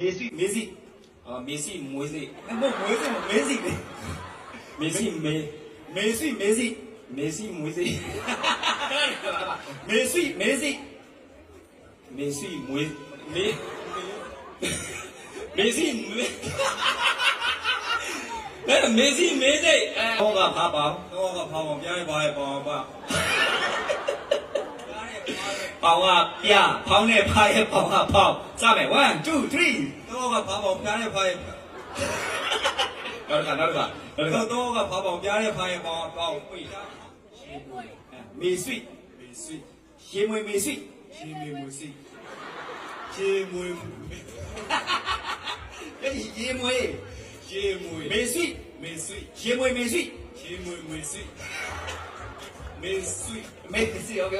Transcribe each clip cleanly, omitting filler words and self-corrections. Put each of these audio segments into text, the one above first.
梅西，梅西，梅西，梅西，那不梅西吗？梅西，梅西，梅西，梅西，梅西，梅西，梅西，梅西，梅西，梅西，那梅西，梅西，我个爬宝，别的跑也跑吧。跑啊呀，跑呢跑也跑啊跑，上面 1 2 3，多个跑跑，别的跑也跑。哪个？多个跑跑，别的跑也跑跑。梅水，鞋梅梅水，鞋梅，哎，鞋梅，梅水，梅水，鞋梅梅水，鞋梅梅水，梅水，梅水，OK，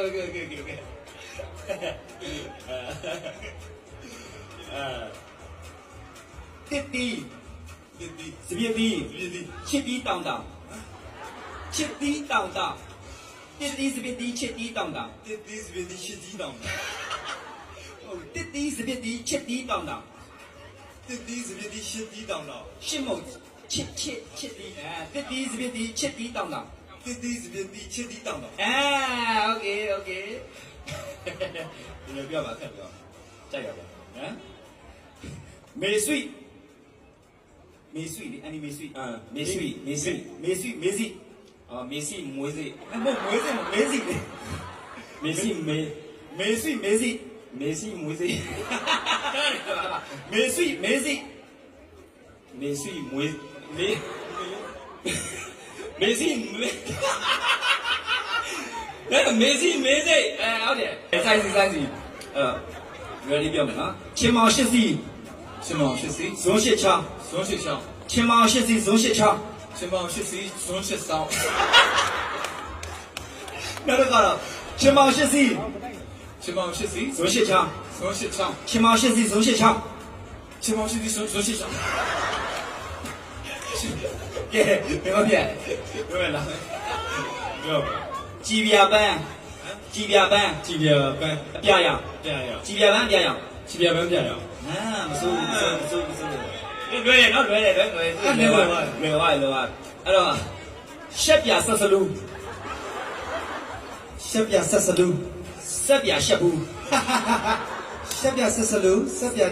滴滴，是别滴，切滴当当，切滴当当，滴滴是别滴，切滴当当，滴滴是别滴，切滴当当，滴滴是别滴，切滴当当，滴滴是别滴，切滴当当，心目切滴，哎，滴滴是别滴，切滴当当，滴滴是别滴，切滴当当。哎，OK，你不要吧，不要，再要不要？嗯，梅水，安尼梅水，梅水，梅水，梅水，梅水，梅水，那不梅水吗？梅水，梅水，梅水，梅水，梅水，梅水，梅水，梅水，梅水，梅，梅水，梅。那个梅西，哎，好的，30，原理表明啊，前毛血水，前毛血水，松血枪，松血枪，前毛血水，松血枪，前毛血水，松血烧。那个了，前毛血水，前毛血水，松血枪，松血枪，前毛血水，松血枪，前毛血水，松血枪。耶，没毛病，对了，有。级别班，级别班，表扬，级别班表扬，不错，对，哎喽，十别40路，十别40路，十别10步，十别40路，十别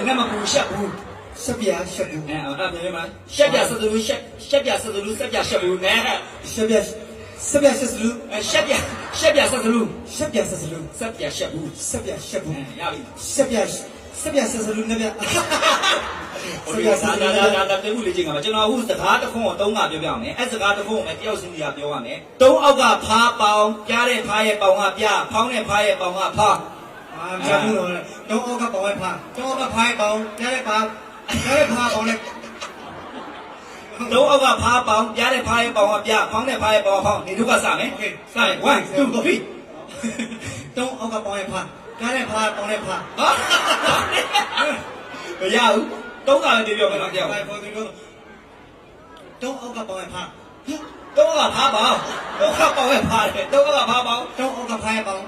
那么不10步，十别10步，哎，明白吗？十别40路，十别40路，十别10步，哎，十别40路，哎，十别40路，十别40路，十别10步，十别10步，哎，要不？十别40路那边，那对物理讲嘛，ကျွန်တော်အခုစကားတစ်ခုကို3ကပြောပြမယ်။အဲစကားတစ်ခုကိုလည်းတယောက်ချင်းစီကပြောရမယ်။3အောက်ကဖားပေါင်းပြားတဲ့ဖားရဲ့ပေါင်းကပြားဖောင်းတဲ့ဖားရဲ့ပေါင်းကဖား မရဘူးတော့အောက်ကပေါင်းဖားတော့အောက်ကဖားပေါင်းပြားတဲ့ဖားပေါင်းနဲ့3အောက်ကဖားပေါင်းပြားတဲ့ဖားရဲ့ပေါင်းကပြားဖောင်းတဲ့ဖားရဲ့ပေါင်းကဖောင်းနေတို့ကစမယ်။ Okay စမယ်1 2 3တော့အောက်ကပေါင်းဖားပြားတဲ့ဖားပေါင်းနဲ့ဖား မရဘူး3ကလည်းပြောမယ်နော်တရားတော့အောက်ကပေါင်းဖား3ကဖားပေါင်း3ကပေါင်းရဲ့ဖားတယ်3ကဖားပေါင်း တော့အောက်ကဖားပေါင်း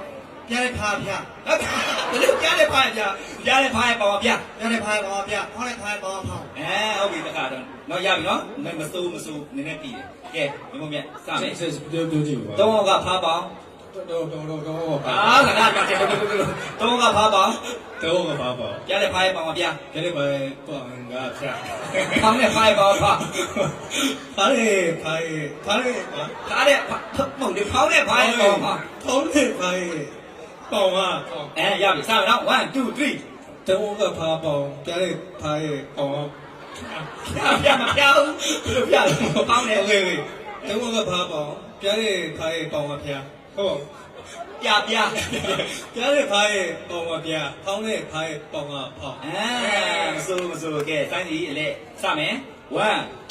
ပြားတဲ့ဖားပြား ဘယ်လိုပြားတဲ့ဖားပြားပြားတဲ့ဖားရဲ့ပေါင်းကပြား ပြားတဲ့ဖားပေါင်းပြားဖောင်းတဲ့ဖားပေါင်းဖောင်း ဟုတ်ပြီတခါတော့တော့ရပြီနော်မစိုးနည်းနည်းပြီးတယ်ကဲမမမြတ်စမယ်ပြောကြည့်ပါ3အောက်ကဖားပေါင်းတော့ငါကတော့3ကဖားပေါင်း တော့ကပါပါ ပြားတဲ့ဖားရဲ့ပေါင်းကပြား ကျတဲ့ပဲပေါ့ငါဖြတ် ဖောင်းတဲ့ဖားရဲ့ပေါင်းကဖား ဖားတဲ့ဖားတဲ့မဟုတ်လေဖောင်းတဲ့ဖားရဲ့ပေါင်းက ဖောင်းတဲ့ဖားရဲ့ပေါင်းကရပြီစမယ်နော်1 2 3တော့ကဖားပေါင်းကျတဲ့ဖားရဲ့ပေါင်းပြမပြဘူးဘယ်လိုပြလဲဖောင်းတယ် โอเคတော့ကဖားပေါင်းကျတဲ့ဖားရဲ့ပေါင်းကဖြတ်ဟုတ်ပြပြတဲ့ဖားရဲ့ပေါင်းကပြဖောင်းတဲ့ဖားရဲ့ပေါင်းကဖောင်းမစိုးကဲတိုင်းကြီးလေစမယ်1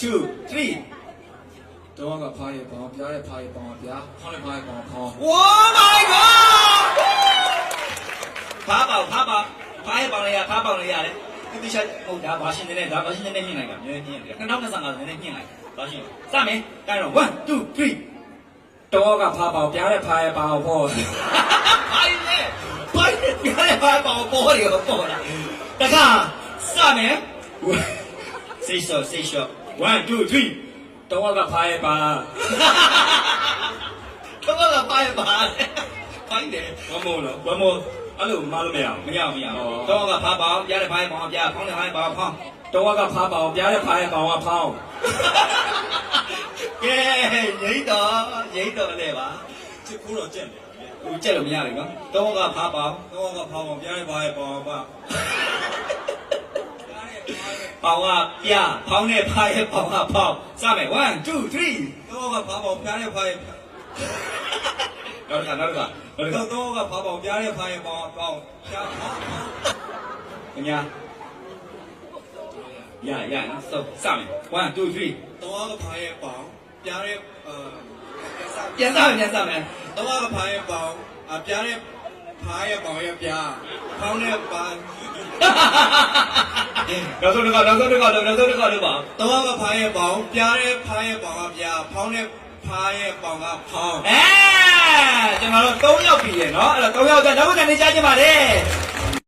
2 3တော့ကဖားရဲ့ပေါင်းပြတဲ့ဖားရဲ့ပေါင်းကပြဖောင်းတဲ့ဖားရဲ့ပေါင်းဖောင်း Oh my god ဖားပေါင်းရဲ့ပေါင်းလေးရဖားပေါင်းလေးရတယ်ဒီချက်ဟုတ်ဒါဘာရှင်းနေလဲဒါဘာရှင်းနေနေမြင်လိုက်တာနည်းနည်းမြင်လိုက်2025နည်းနည်းမြင်လိုက်ဘာရှင်းစမယ်အဲတော့1 2 3တော့ကဖားပေါင်းပြတဲ့ဖားရဲ့ပေါင်းဖော်ဘာလဲပြတဲ့ဖားရဲ့ပေါင်းပေါ်တယ်ပေါ်လာတခါ မယ်စိတ်ရှော့စိတ်ရှော့1 2 3တော့ကဖားရဲ့ပါတော့ကဖားရဲ့ပါဖိုင်းတယ်ဝမောလို့ဝမောအဲ့လိုမလို့မရအောင်မရတော့ကဖားပေါင်းပြားတဲ့ဖားရဲ့ပေါင်းပြားဖောင်းတဲ့ဖားရဲ့ပေါင်းဖောင်းတော့ကဖားပေါင်းပြားတဲ့ဖားရဲ့ပေါင်းကဖောင်းကဲရိတ်တော့လည်းပါ ချစ်ခိုးတော့ကြက်တယ် ဟိုကြက်လို့မရဘူးနော်တော့ကဖားပေါင်း တော့ကဖောင်းပေါင်းပြားရဲ့ပါရဲ့ပေါင်းပါ ပေါင်းကပြားဖောင်းတဲ့ဖားရဲ့ပေါင်းကဖောင်းစမယ်1 2 3တော့ကဖောင်းပေါင်းပြားရဲ့ဖားရဲ့ နောက်တစ်ခါတော့ကဖောင်းပေါင်းပြားရဲ့ဖားရဲ့ပေါင်းပေါင်းပြားဖောင်း ခင်ဗျာရနော်စမယ်1 2 3တော့ကဖားရဲ့ပေါင်းပြားရဲ့ ပြန်စမယ် တော့ကဖားရဲ့ပေါင်းပြားရဲ့ဖားရဲ့ပေါင်းရဲ့ပြားဖောင်းတဲ့ပါနောက်ဆုံးတစ်ခါလို့ပါ တော့ကဖားရဲ့ပေါင်းပြားရဲ့ဖားရဲ့ပေါင်းကပြားဖောင်းတဲ့ဖားရဲ့ပေါင်းကဖောင်းကျွန်တော်တို့3ယောက်ပြီရယ်နော်အဲ့တော့3ယောက်ကျနောက်ကနေကြားချင်ပါလေ